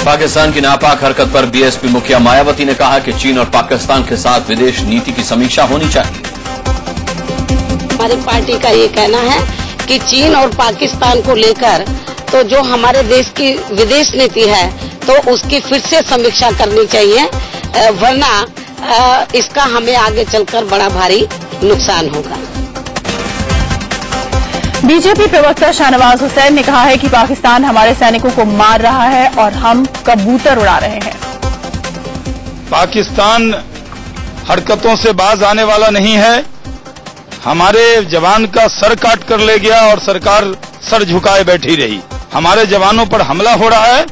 पाकिस्तान की नापाक हरकत पर बीएसपी मुखिया मायावती ने कहा कि चीन और पाकिस्तान के साथ विदेश नीति की समीक्षा होनी चाहिए। हमारी पार्टी का ये कहना है कि चीन और पाकिस्तान को लेकर तो जो हमारे देश की विदेश नीति है तो उसकी फिर से समीक्षा करनी चाहिए, वरना इसका हमें आगे चलकर बड़ा भारी नुकसान होगा। बीजेपी प्रवक्ता शाहनवाज हुसैन ने कहा है कि पाकिस्तान हमारे सैनिकों को मार रहा है और हम कबूतर उड़ा रहे हैं। पाकिस्तान हरकतों से बाज आने वाला नहीं है। हमारे जवान का सर काट कर ले गया और सरकार सर झुकाए बैठी रही। हमारे जवानों पर हमला हो रहा है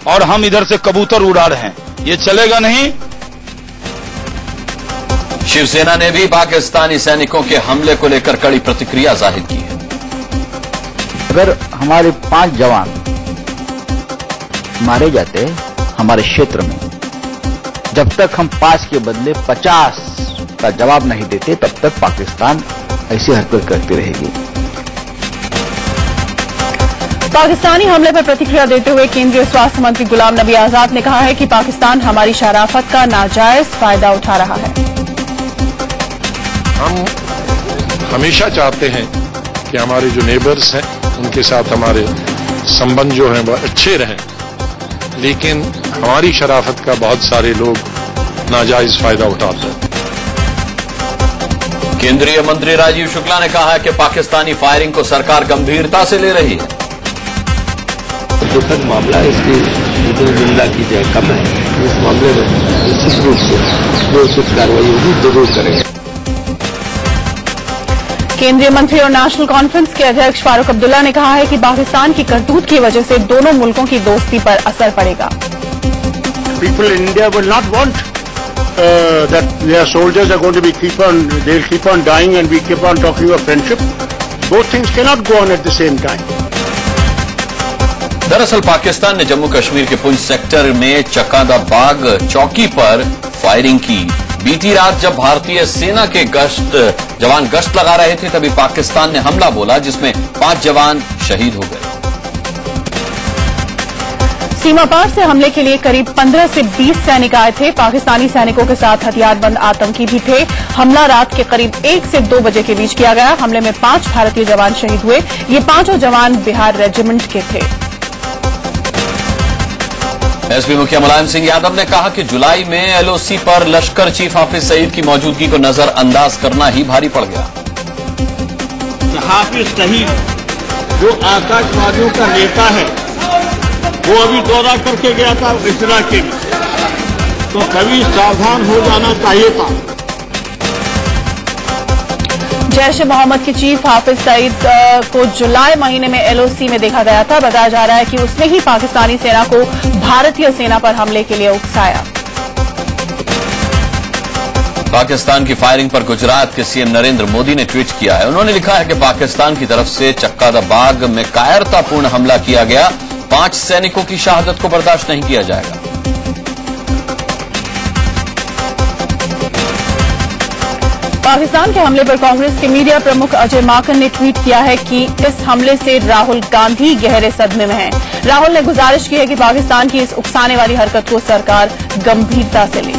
और हम इधर से कबूतर उड़ा रहे हैं। ये चलेगा नहीं। शिवसेना ने भी पाकिस्तानी सैनिकों के हमले को लेकर कड़ी प्रतिक्रिया जाहिर की है। अगर हमारे 5 जवान मारे जाते हमारे क्षेत्र में, जब तक हम 5 के बदले 50 का जवाब नहीं देते तब तक पाकिस्तान ऐसी हरकत करती रहेगी। पाकिस्तानी हमले पर प्रतिक्रिया देते हुए केंद्रीय स्वास्थ्य मंत्री गुलाम नबी आजाद ने कहा है कि पाकिस्तान हमारी शराफत का नाजायज फायदा उठा रहा है। हम हमेशा चाहते हैं कि हमारे जो नेबर्स हैं उनके साथ हमारे संबंध जो हैं वह अच्छे रहें, लेकिन हमारी शराफत का बहुत सारे लोग नाजायज फायदा उठाते हैं। केंद्रीय मंत्री राजीव शुक्ला ने कहा है कि पाकिस्तानी फायरिंग को सरकार गंभीरता से ले रही है। दुखद मामला है, इसकी निंदा की जाए कम है। इस मामले में निश्चित रूप से जो कुछ कार्रवाई होगी जरूर करेंगे। केंद्रीय मंत्री और नेशनल कॉन्फ्रेंस के अध्यक्ष फारूक अब्दुल्ला ने कहा है कि पाकिस्तान की करतूत की वजह से दोनों मुल्कों की दोस्ती पर असर पड़ेगा। People in India will not want that their soldiers are going to be they'll keep on dying and we keep on talking of friendship. Both things cannot go on at the same time. दरअसल पाकिस्तान ने जम्मू कश्मीर के Poonch sector में चक्कादाबाग चौकी पर firing की। बीती रात जब भारतीय सेना के जवान गश्त लगा रहे थे तभी पाकिस्तान ने हमला बोला, जिसमें 5 जवान शहीद हो गए। सीमा पार से हमले के लिए करीब 15 से 20 सैनिक आए थे। पाकिस्तानी सैनिकों के साथ हथियारबंद आतंकी भी थे। हमला रात के करीब 1 से 2 बजे के बीच किया गया। हमले में 5 भारतीय जवान शहीद हुए। ये 5 जवान बिहार रेजिमेंट के थे। एसपी मुखिया मुलायम सिंह यादव ने कहा कि जुलाई में एलओसी पर लश्कर चीफ हाफिज सईद की मौजूदगी को नजरअंदाज करना ही भारी पड़ गया। हाफिज सईद जो आतंकवादियों का नेता है वो अभी दौरा करके गया था इस इलाके में, तो कभी सावधान हो जाना चाहिए था। जैश ए मोहम्मद के चीफ हाफिज सईद को जुलाई महीने में एलओसी में देखा गया था। बताया जा रहा है कि उसने ही पाकिस्तानी सेना को भारतीय सेना पर हमले के लिए उकसाया। पाकिस्तान की फायरिंग पर गुजरात के सीएम नरेंद्र मोदी ने ट्वीट किया है। उन्होंने लिखा है कि पाकिस्तान की तरफ से चक्कादाबाग में कायरतापूर्ण हमला किया गया। 5 सैनिकों की शहादत को बर्दाश्त नहीं किया जाएगा। पाकिस्तान के हमले पर कांग्रेस के मीडिया प्रमुख अजय माकन ने ट्वीट किया है कि इस हमले से राहुल गांधी गहरे सदमे में हैं। राहुल ने गुजारिश की है कि पाकिस्तान की इस उकसाने वाली हरकत को सरकार गंभीरता से ले।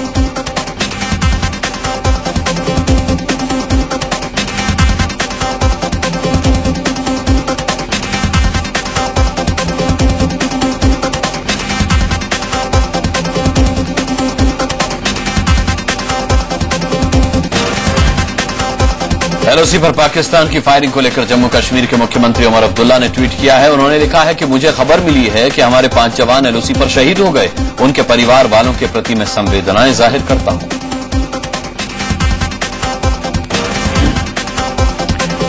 एलओसी पर पाकिस्तान की फायरिंग को लेकर जम्मू कश्मीर के मुख्यमंत्री उमर अब्दुल्ला ने ट्वीट किया है। उन्होंने लिखा है कि मुझे खबर मिली है कि हमारे 5 जवान एलओसी पर शहीद हो गए। उनके परिवार वालों के प्रति मैं संवेदनाएं जाहिर करता हूं।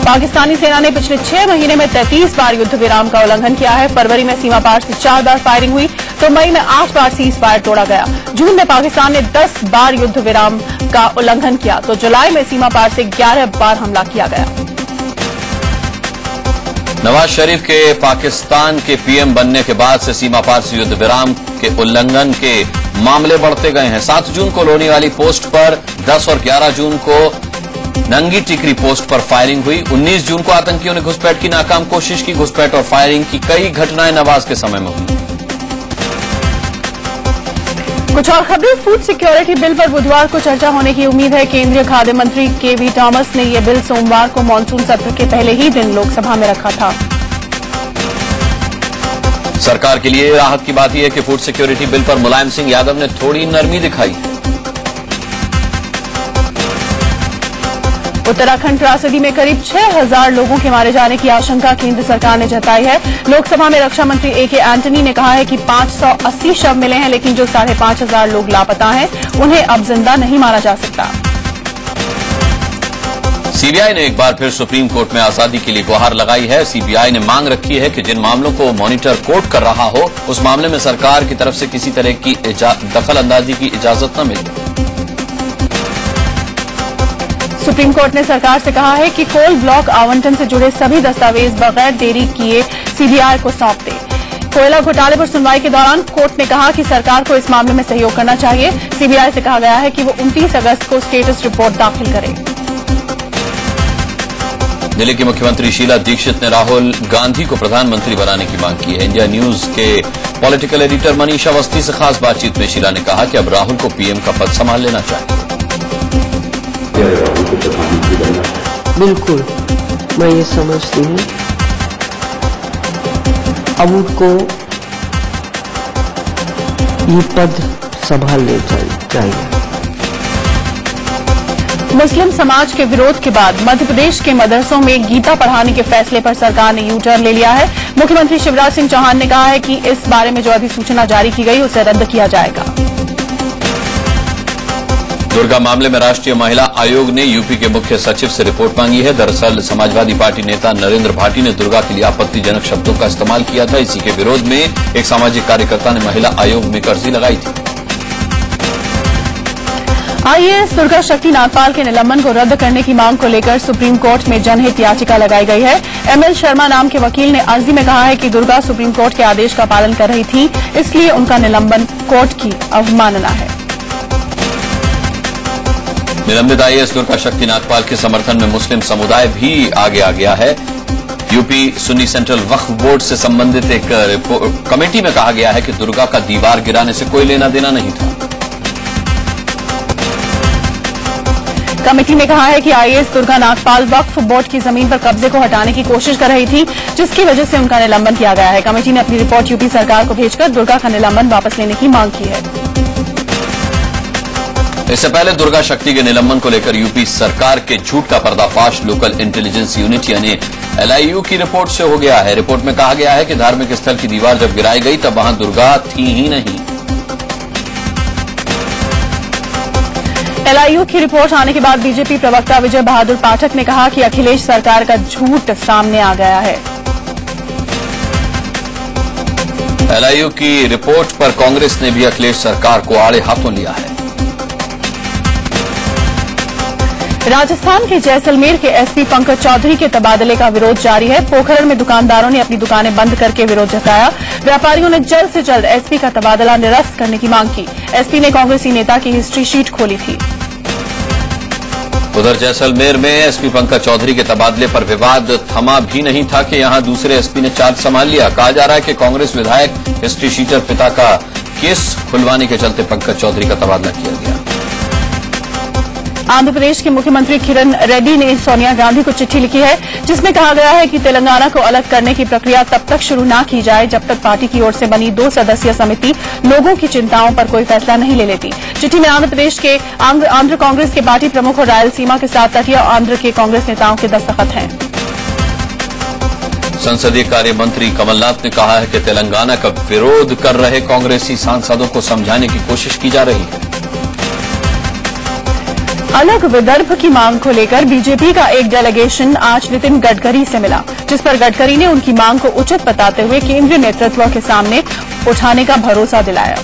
पाकिस्तानी सेना ने पिछले 6 महीने में 33 बार युद्ध विराम का उल्लंघन किया है। फरवरी में सीमा पार से 4 बार फायरिंग हुई तो मई में 8 बार सीज फायर तोड़ा गया। जून में पाकिस्तान ने 10 बार युद्ध विराम का उल्लंघन किया तो जुलाई में सीमा पार से 11 बार हमला किया गया। नवाज शरीफ के पाकिस्तान के पीएम बनने के बाद से सीमा पार से युद्ध विराम के उल्लंघन के मामले बढ़ते गए हैं। 7 जून को लोनी वाली पोस्ट पर, 10 और 11 जून को नंगी टिकरी पोस्ट पर फायरिंग हुई। 19 जून को आतंकियों ने घुसपैठ की नाकाम कोशिश की। घुसपैठ और फायरिंग की कई घटनाएं नवाज के समय में हुई। कुछ और खबरें। फूड सिक्योरिटी बिल पर बुधवार को चर्चा होने की उम्मीद है। केंद्रीय खाद्य मंत्री केवी थॉमस ने यह बिल सोमवार को मानसून सत्र के पहले ही दिन लोकसभा में रखा था। सरकार के लिए राहत की बात यह है कि फूड सिक्योरिटी बिल पर मुलायम सिंह यादव ने थोड़ी नरमी दिखाई। उत्तराखंड त्रासदी में करीब 6,000 लोगों के मारे जाने की आशंका केंद्र सरकार ने जताई है। लोकसभा में रक्षा मंत्री ए.के. एंटनी ने कहा है कि 580 शव मिले हैं, लेकिन जो 5,500 लोग लापता हैं उन्हें अब जिंदा नहीं मारा जा सकता। सीबीआई ने एक बार फिर सुप्रीम कोर्ट में आजादी के लिए गुहार लगाई है। सीबीआई ने मांग रखी है कि जिन मामलों को मॉनिटर कोर्ट कर रहा हो उस मामले में सरकार की तरफ से किसी तरह की दखल अंदाजी की इजाजत न मिले। सुप्रीम कोर्ट ने सरकार से कहा है कि कोल ब्लॉक आवंटन से जुड़े सभी दस्तावेज बगैर देरी किए सीबीआई को सौंप दे। कोयला घोटाले पर सुनवाई के दौरान कोर्ट ने कहा कि सरकार को इस मामले में सहयोग करना चाहिए। सीबीआई से कहा गया है कि वो 29 अगस्त को स्टेटस रिपोर्ट दाखिल करे। दिल्ली की मुख्यमंत्री शीला दीक्षित ने राहुल गांधी को प्रधानमंत्री बनाने की मांग की है। इंडिया न्यूज के पॉलिटिकल एडिटर मनीषा अवस्थी से खास बातचीत में शीला ने कहा कि अब राहुल को पीएम का पद संभाल लेना चाहिए। बिल्कुल, मैं ये समझती हूँ अब उनको ये पद संभालने चाहिए। मुस्लिम समाज के विरोध के बाद मध्य प्रदेश के मदरसों में गीता पढ़ाने के फैसले पर सरकार ने यू टर्न ले लिया है। मुख्यमंत्री शिवराज सिंह चौहान ने कहा है कि इस बारे में जो अधिसूचना जारी की गई उसे रद्द किया जाएगा। दुर्गा मामले में राष्ट्रीय महिला आयोग ने यूपी के मुख्य सचिव से रिपोर्ट मांगी है। दरअसल समाजवादी पार्टी नेता नरेंद्र भाटी ने दुर्गा के लिए आपत्तिजनक शब्दों का इस्तेमाल किया था। इसी के विरोध में एक सामाजिक कार्यकर्ता ने महिला आयोग में अर्जी लगाई थी। आईएएस दुर्गा शक्ति नागपाल के निलंबन को रद्द करने की मांग को लेकर सुप्रीम कोर्ट में जनहित याचिका लगाई गई है। एमएल शर्मा नाम के वकील ने अर्जी में कहा है कि दुर्गा सुप्रीम कोर्ट के आदेश का पालन कर रही थी, इसलिए उनका निलंबन कोर्ट की अवमानना है। निलंबित आईएएस दुर्गा शक्ति नागपाल के समर्थन में मुस्लिम समुदाय भी आगे आ गया है। यूपी सुन्नी सेंट्रल वक्फ बोर्ड से संबंधित एक कमेटी में कहा गया है कि दुर्गा का दीवार गिराने से कोई लेना देना नहीं था। कमेटी ने कहा है कि आईएएस दुर्गा नागपाल वक्फ बोर्ड की जमीन पर कब्जे को हटाने की कोशिश कर रही थी, जिसकी वजह से उनका निलंबन किया गया है। कमेटी ने अपनी रिपोर्ट यूपी सरकार को भेजकर दुर्गा का निलंबन वापस लेने की मांग की है। इससे पहले दुर्गा शक्ति के निलंबन को लेकर यूपी सरकार के झूठ का पर्दाफाश लोकल इंटेलिजेंस यूनिट यानी एलआईयू की रिपोर्ट से हो गया है। रिपोर्ट में कहा गया है कि धार्मिक स्थल की दीवार जब गिराई गई तब वहां दुर्गा थी ही नहीं। एलआईयू की रिपोर्ट आने के बाद बीजेपी प्रवक्ता विजय बहादुर पाठक ने कहा कि अखिलेश सरकार का झूठ सामने आ गया है। एलआईयू की रिपोर्ट पर कांग्रेस ने भी अखिलेश सरकार को आड़े हाथों लिया है। राजस्थान के जैसलमेर के एसपी पंकज चौधरी के तबादले का विरोध जारी है। पोखरण में दुकानदारों ने अपनी दुकानें बंद करके विरोध जताया। व्यापारियों ने जल्द से जल्द एसपी का तबादला निरस्त करने की मांग की। एसपी ने कांग्रेसी नेता की हिस्ट्री शीट खोली थी। उधर जैसलमेर में एसपी पंकज चौधरी के तबादले पर विवाद थमा भी नहीं था कि यहां दूसरे एसपी ने चार्ज संभाल लिया। कहा जा रहा है कि कांग्रेस विधायक हिस्ट्री शीटर पिता का केस खुलवाने के चलते पंकज चौधरी का तबादला किया गया। आंध्र प्रदेश के मुख्यमंत्री किरण रेड्डी ने सोनिया गांधी को चिट्ठी लिखी है, जिसमें कहा गया है कि तेलंगाना को अलग करने की प्रक्रिया तब तक शुरू न की जाए जब तक पार्टी की ओर से बनी 2 सदस्यीय समिति लोगों की चिंताओं पर कोई फैसला नहीं ले लेती। चिट्ठी में आंध्र प्रदेश के आंध्र कांग्रेस के पार्टी प्रमुख और रायलसीमा के 7 तटीय आंध्र के कांग्रेस नेताओं के दस्तखत हैं। संसदीय कार्य मंत्री कमलनाथ ने कहा है कि तेलंगाना का विरोध कर रहे कांग्रेसी सांसदों को समझाने की कोशिश की जा रही है। अलग विदर्भ की मांग को लेकर बीजेपी का एक डेलीगेशन आज नितिन गडकरी से मिला, जिस पर गडकरी ने उनकी मांग को उचित बताते हुए केंद्रीय नेतृत्व के सामने उठाने का भरोसा दिलाया।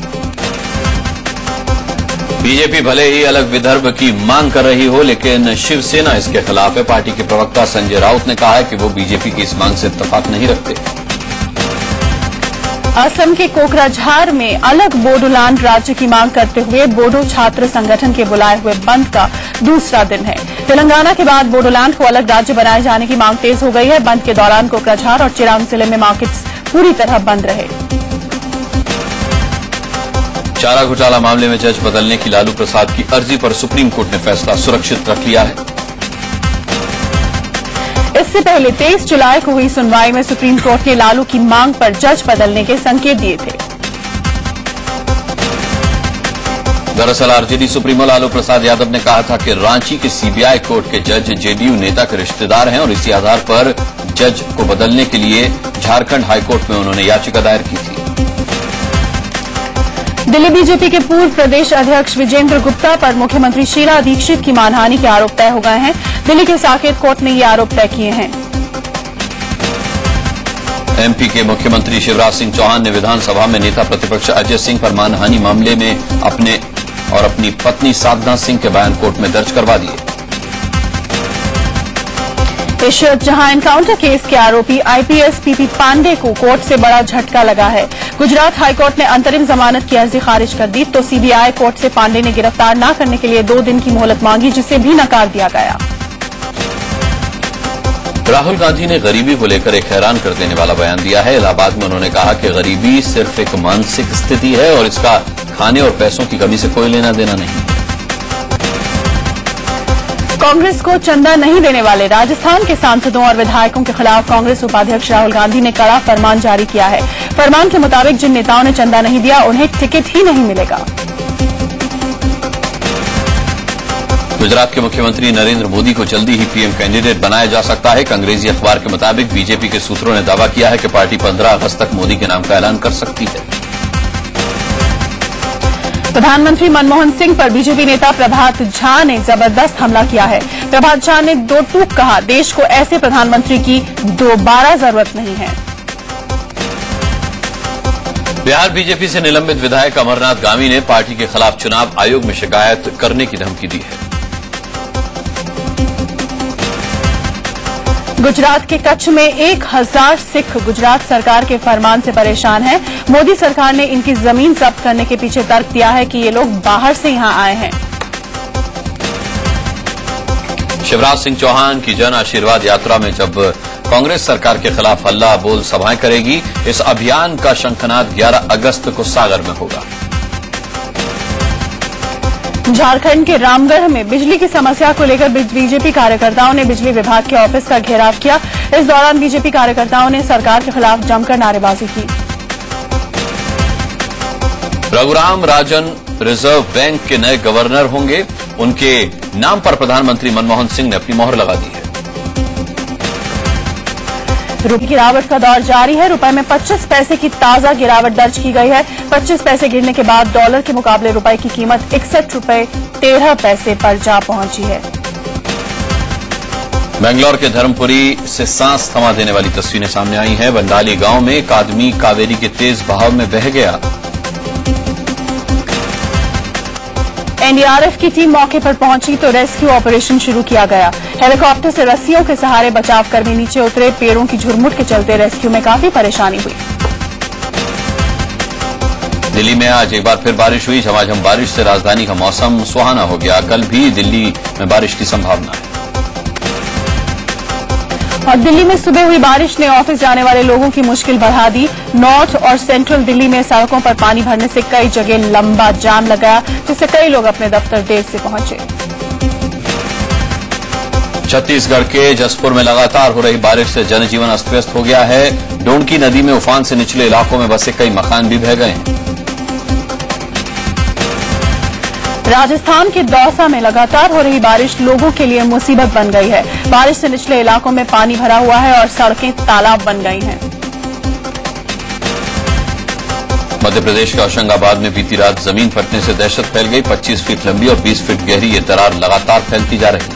बीजेपी भले ही अलग विदर्भ की मांग कर रही हो, लेकिन शिवसेना इसके खिलाफ है। पार्टी के प्रवक्ता संजय राउत ने कहा है कि वो बीजेपी की इस मांग से इत्तेफाक नहीं रखते। असम के कोकराझार में अलग बोडोलैंड राज्य की मांग करते हुए बोडो छात्र संगठन के बुलाए हुए बंद का दूसरा दिन है। तेलंगाना के बाद बोडोलैंड को अलग राज्य बनाए जाने की मांग तेज हो गई है। बंद के दौरान कोकराझार और चिरांग जिले में मार्केट्स पूरी तरह बंद रहे। चारा घोटाला मामले में जज बदलने की लालू प्रसाद की अर्जी पर सुप्रीम कोर्ट ने फैसला सुरक्षित रख लिया है। इससे पहले 23 जुलाई को हुई सुनवाई में सुप्रीम कोर्ट ने लालू की मांग पर जज बदलने के संकेत दिए थे। दरअसल आरजेडी सुप्रीमो लालू प्रसाद यादव ने कहा था कि रांची के सीबीआई कोर्ट के जज जेडीयू नेता के रिश्तेदार हैं और इसी आधार पर जज को बदलने के लिए झारखंड हाईकोर्ट में उन्होंने याचिका दायर की थी। दिल्ली बीजेपी के पूर्व प्रदेश अध्यक्ष विजेंद्र गुप्ता पर मुख्यमंत्री शीला दीक्षित की मानहानि के आरोप तय हो गए हैं। दिल्ली के साकेत कोर्ट ने ये आरोप तय किए हैं। एमपी के मुख्यमंत्री शिवराज सिंह चौहान ने विधानसभा में नेता प्रतिपक्ष अजय सिंह पर मानहानि मामले में अपने और अपनी पत्नी साधना सिंह के बयान कोर्ट में दर्ज करवा दिए। जहां एनकाउंटर केस के आरोपी आईपीएस पीपी पांडे को कोर्ट से बड़ा झटका लगा है। गुजरात हाईकोर्ट ने अंतरिम जमानत की अर्जी खारिज कर दी तो सीबीआई कोर्ट से पांडे ने गिरफ्तार न करने के लिए 2 दिन की मोहलत मांगी, जिसे भी नकार दिया गया। राहुल गांधी ने गरीबी को लेकर एक हैरान कर देने वाला बयान दिया है। इलाहाबाद में उन्होंने कहा कि गरीबी सिर्फ एक मानसिक स्थिति है और इसका खाने और पैसों की कमी से कोई लेना देना नहीं। कांग्रेस को चंदा नहीं देने वाले राजस्थान के सांसदों और विधायकों के खिलाफ कांग्रेस उपाध्यक्ष राहुल गांधी ने कड़ा फरमान जारी किया है। फरमान के मुताबिक जिन नेताओं ने चंदा नहीं दिया उन्हें टिकट ही नहीं मिलेगा। गुजरात के मुख्यमंत्री नरेंद्र मोदी को जल्दी ही पीएम कैंडिडेट बनाया जा सकता है। एक अंग्रेजी अखबार के मुताबिक बीजेपी के सूत्रों ने दावा किया है कि पार्टी 15 अगस्त तक मोदी के नाम का ऐलान कर सकती है। प्रधानमंत्री मनमोहन सिंह पर बीजेपी नेता प्रभात झा ने जबरदस्त हमला किया है। प्रभात झा ने 2 टूक कहा, देश को ऐसे प्रधानमंत्री की दोबारा जरूरत नहीं है। बिहार बीजेपी से निलंबित विधायक अमरनाथ गामी ने पार्टी के खिलाफ चुनाव आयोग में शिकायत करने की धमकी दी है। गुजरात के कच्छ में 1000 सिख गुजरात सरकार के फरमान से परेशान हैं। मोदी सरकार ने इनकी जमीन जब्त करने के पीछे तर्क दिया है कि ये लोग बाहर से यहां आए हैं। शिवराज सिंह चौहान की जन आशीर्वाद यात्रा में जब कांग्रेस सरकार के खिलाफ हल्ला बोल सभाएं करेगी, इस अभियान का शंखनाद 11 अगस्त को सागर में होगा। झारखंड के रामगढ़ में बिजली की समस्या को लेकर बीजेपी कार्यकर्ताओं ने बिजली विभाग के ऑफिस का घेराव किया। इस दौरान बीजेपी कार्यकर्ताओं ने सरकार के खिलाफ जमकर नारेबाजी की। रघुराम राजन रिजर्व बैंक के नए गवर्नर होंगे। उनके नाम पर प्रधानमंत्री मनमोहन सिंह ने अपनी मोहर लगा दी है। रुपये की गिरावट का दौर जारी है। रुपए में 25 पैसे की ताजा गिरावट दर्ज की गई है। 25 पैसे गिरने के बाद डॉलर के मुकाबले रुपए की कीमत 61 रुपये 13 पैसे पर जा पहुंची है। बेंगलोर के धर्मपुरी से सांस थमा देने वाली तस्वीरें सामने आई हैं। बंडाली गांव में एक आदमी कावेरी के तेज बहाव में बह गया। एनडीआरएफ की टीम मौके पर पहुंची तो रेस्क्यू ऑपरेशन शुरू किया गया। हेलीकॉप्टर से रस्सियों के सहारे बचावकर्मी नीचे उतरे। पेड़ों की झुरमुट के चलते रेस्क्यू में काफी परेशानी हुई। दिल्ली में आज एक बार फिर बारिश हुई। झमाझम बारिश से राजधानी का मौसम सुहाना हो गया। कल भी दिल्ली में बारिश की संभावना है। और दिल्ली में सुबह हुई बारिश ने ऑफिस जाने वाले लोगों की मुश्किल बढ़ा दी। नॉर्थ और सेंट्रल दिल्ली में सड़कों पर पानी भरने से कई जगह लंबा जाम लगा, जिससे कई लोग अपने दफ्तर देर से पहुंचे। छत्तीसगढ़ के जसपुर में लगातार हो रही बारिश से जनजीवन अस्त व्यस्त हो गया है। डोंकी नदी में उफान से निचले इलाकों में बसे कई मकान भी बह गए हैं। राजस्थान के दौसा में लगातार हो रही बारिश लोगों के लिए मुसीबत बन गई है। बारिश से निचले इलाकों में पानी भरा हुआ है और सड़कें तालाब बन गई हैं। मध्य प्रदेश के होशंगाबाद में बीती रात जमीन फटने से दहशत फैल गई। 25 फीट लंबी और 20 फीट गहरी ये दरार लगातार फैलती जा रही है।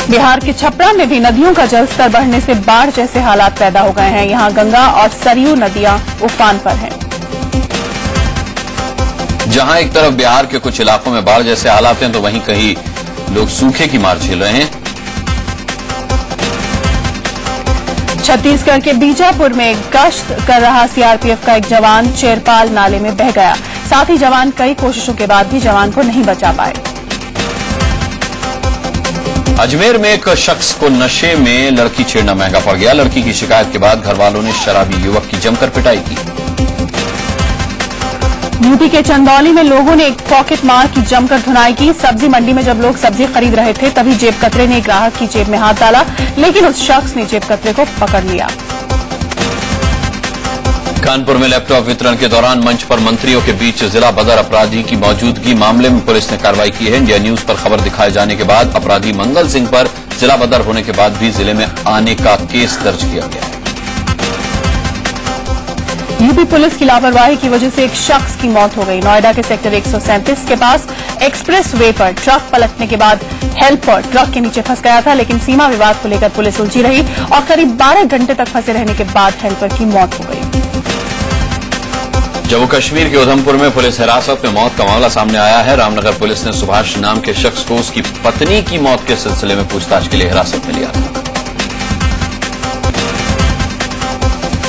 बिहार के छपरा में भी नदियों का जलस्तर बढ़ने से बाढ़ जैसे हालात पैदा हो गए हैं। यहां गंगा और सरयू नदियां उफान पर हैं। जहां एक तरफ बिहार के कुछ इलाकों में बाढ़ जैसे हालात हैं तो वहीं कहीं लोग सूखे की मार झेल रहे हैं। छत्तीसगढ़ के बीजापुर में गश्त कर रहा सीआरपीएफ का एक जवान चेरपाल नाले में बह गया। साथ ही जवान कई कोशिशों के बाद भी जवान को नहीं बचा पाए। अजमेर में एक शख्स को नशे में लड़की छेड़ना महंगा पड़ गया। लड़की की शिकायत के बाद घर वालों ने शराबी युवक की जमकर पिटाई की। यूपी के चंदौली में लोगों ने एक पॉकेट मार की जमकर धुनाई की। सब्जी मंडी में जब लोग सब्जी खरीद रहे थे तभी जेब कतरे ने एक ग्राहक की जेब में हाथ डाला, लेकिन उस शख्स ने जेब कतरे को पकड़ लिया। कानपुर में लैपटॉप वितरण के दौरान मंच पर मंत्रियों के बीच जिला बदर अपराधी की मौजूदगी मामले में पुलिस ने कार्रवाई की है। इंडिया न्यूज पर खबर दिखाए जाने के बाद अपराधी मंगल सिंह पर जिला बदर होने के बाद भी जिले में आने का केस दर्ज किया गया है। यूपी पुलिस की लापरवाही की वजह से एक शख्स की मौत हो गई। नोएडा के सेक्टर 137 के पास एक्सप्रेस वे पर ट्रक पलटने के बाद हेल्पर ट्रक के नीचे फंस गया था, लेकिन सीमा विवाद को लेकर पुलिस उलझी रही और करीब 12 घंटे तक फंसे रहने के बाद हेल्पर की मौत हो गई। जम्मू कश्मीर के उधमपुर में पुलिस हिरासत में मौत का मामला सामने आया है। रामनगर पुलिस ने सुभाष नाम के शख्स को उसकी पत्नी की मौत के सिलसिले में पूछताछ के लिए हिरासत में लिया था।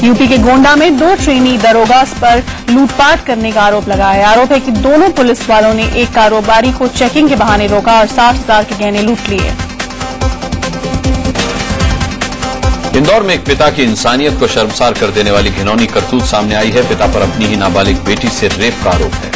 यूपी के गोंडा में 2 ट्रेनी दरोगा पर लूटपाट करने का आरोप लगा है। आरोप है कि दोनों पुलिस वालों ने एक कारोबारी को चेकिंग के बहाने रोका और 60,000 के गहने लूट लिए। इंदौर में एक पिता की इंसानियत को शर्मसार कर देने वाली घिनौनी करतूत सामने आई है। पिता पर अपनी ही नाबालिग बेटी से रेप का आरोप है।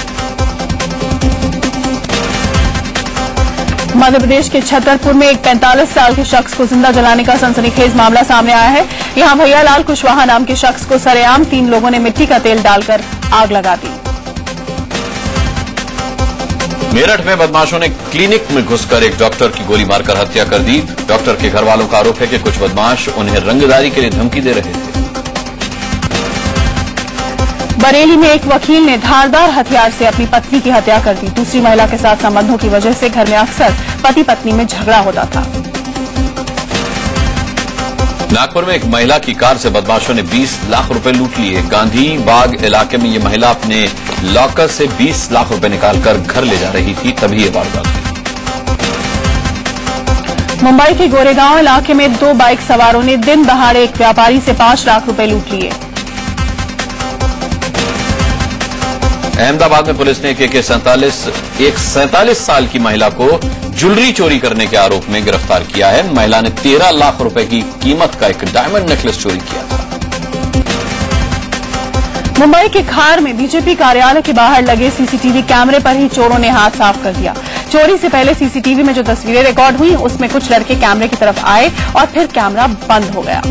मध्य प्रदेश के छतरपुर में एक 45 साल के शख्स को जिंदा जलाने का सनसनीखेज मामला सामने आया है। यहां भैयालाल कुशवाहा नाम के शख्स को सरेआम 3 लोगों ने मिट्टी का तेल डालकर आग लगा दी। मेरठ में बदमाशों ने क्लिनिक में घुसकर एक डॉक्टर की गोली मारकर हत्या कर दी। डॉक्टर के घर वालों का आरोप है कि कुछ बदमाश उन्हें रंगदारी के लिए धमकी दे रहे थे। बरेली में एक वकील ने धारदार हथियार से अपनी पत्नी की हत्या कर दी। दूसरी महिला के साथ संबंधों की वजह से घर में अक्सर पति पत्नी में झगड़ा होता था। नागपुर में एक महिला की कार से बदमाशों ने 20 लाख रुपए लूट लिए। गांधी बाग इलाके में ये महिला अपने लॉकर से 20 लाख रुपए निकालकर घर ले जा रही थी, तभी ये वारदात हुई। मुंबई के गोरेगांव इलाके में 2 बाइक सवारों ने दिन दहाड़े एक व्यापारी से 5 लाख रुपए लूट लिए। अहमदाबाद में पुलिस ने एक 47 साल की महिला को ज्वेलरी चोरी करने के आरोप में गिरफ्तार किया है। महिला ने 13 लाख रुपए की कीमत का एक डायमंड नेकलेस चोरी किया था। मुंबई के खार में बीजेपी कार्यालय के बाहर लगे सीसीटीवी कैमरे पर ही चोरों ने हाथ साफ कर दिया। चोरी से पहले सीसीटीवी में जो तस्वीरें रिकॉर्ड हुई उसमें कुछ लड़के कैमरे की तरफ आए और फिर कैमरा बंद हो गया।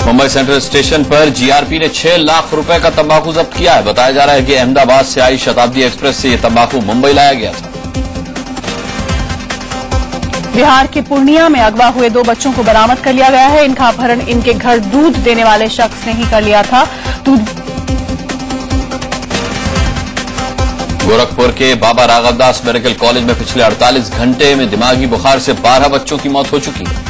मुंबई सेंट्रल स्टेशन पर जीआरपी ने 6 लाख रुपए का तंबाकू जब्त किया है। बताया जा रहा है कि अहमदाबाद से आई शताब्दी एक्सप्रेस से यह तंबाकू मुंबई लाया गया था। बिहार के पूर्णिया में अगवा हुए 2 बच्चों को बरामद कर लिया गया है। इनका अपहरण इनके घर दूध देने वाले शख्स ने ही कर लिया था। गोरखपुर के बाबा राघवदास मेडिकल कॉलेज में पिछले 48 घंटे में दिमागी बुखार से 12 बच्चों की मौत हो चुकी है।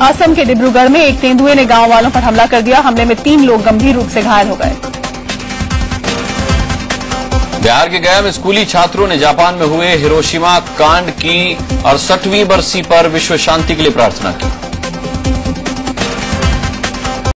असम के डिब्रूगढ़ में एक तेंदुए ने गांव वालों पर हमला कर दिया। हमले में 3 लोग गंभीर रूप से घायल हो गए। बिहार के गया में स्कूली छात्रों ने जापान में हुए हिरोशिमा कांड की 68वीं बरसी पर विश्व शांति के लिए प्रार्थना की।